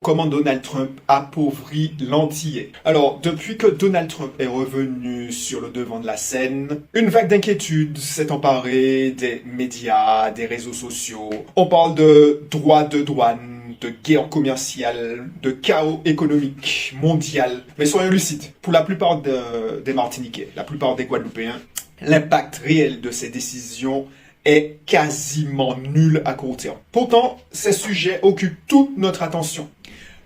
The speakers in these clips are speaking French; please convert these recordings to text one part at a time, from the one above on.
Comment Donald Trump appauvrit l'antillais. Alors, depuis que Donald Trump est revenu sur le devant de la scène, une vague d'inquiétude s'est emparée des médias, des réseaux sociaux. On parle de droits de douane, de guerre commerciale, de chaos économique mondial. Mais soyons lucides, pour la plupart des Martiniquais, la plupart des Guadeloupéens, l'impact réel de ces décisions est quasiment nul à court terme. Pourtant, ces sujets occupent toute notre attention.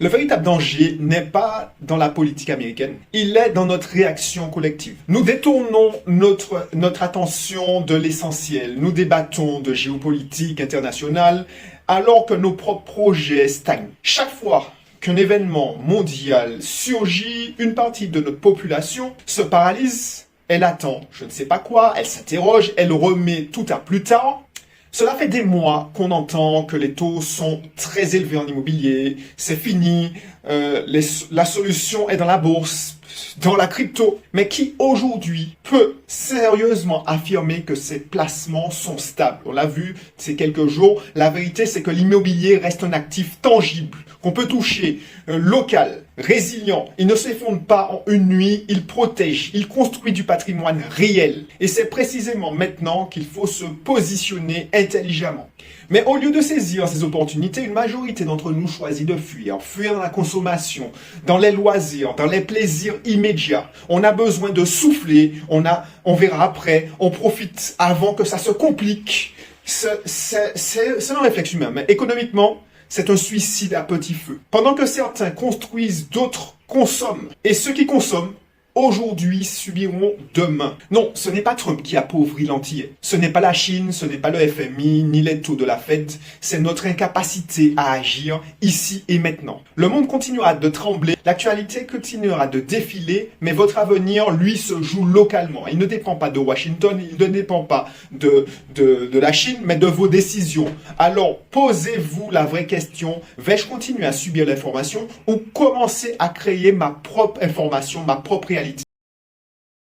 Le véritable danger n'est pas dans la politique américaine, il est dans notre réaction collective. Nous détournons notre attention de l'essentiel, nous débattons de géopolitique internationale alors que nos propres projets stagnent. Chaque fois qu'un événement mondial surgit, une partie de notre population se paralyse, elle attend je ne sais pas quoi, elle s'interroge, elle remet tout à plus tard. Cela fait des mois qu'on entend que les taux sont très élevés en immobilier, c'est fini, la solution est dans la bourse, dans la crypto. Mais qui aujourd'hui peut sérieusement affirmer que ces placements sont stables? On l'a vu ces quelques jours, la vérité c'est que l'immobilier reste un actif tangible, qu'on peut toucher, local, résilient. Il ne s'effondre pas en une nuit, il protège, il construit du patrimoine réel. Et c'est précisément maintenant qu'il faut se positionner intelligemment. Mais au lieu de saisir ces opportunités, une majorité d'entre nous choisit de fuir. Fuir dans la consommation, dans les loisirs, dans les plaisirs immédiats. On a besoin de souffler, on verra après, on profite avant que ça se complique. C'est un réflexe humain, mais économiquement, c'est un suicide à petit feu. Pendant que certains construisent, d'autres consomment. Et ceux qui consomment, aujourd'hui, subiront demain. Non, ce n'est pas Trump qui appauvrit l'antillais. Ce n'est pas la Chine, ce n'est pas le FMI, ni les taux de la Fed. C'est notre incapacité à agir ici et maintenant. Le monde continuera de trembler, l'actualité continuera de défiler, mais votre avenir, lui, se joue localement. Il ne dépend pas de Washington, il ne dépend pas de la Chine, mais de vos décisions. Alors, posez-vous la vraie question, vais-je continuer à subir l'information ou commencer à créer ma propre information, ma propre réalité?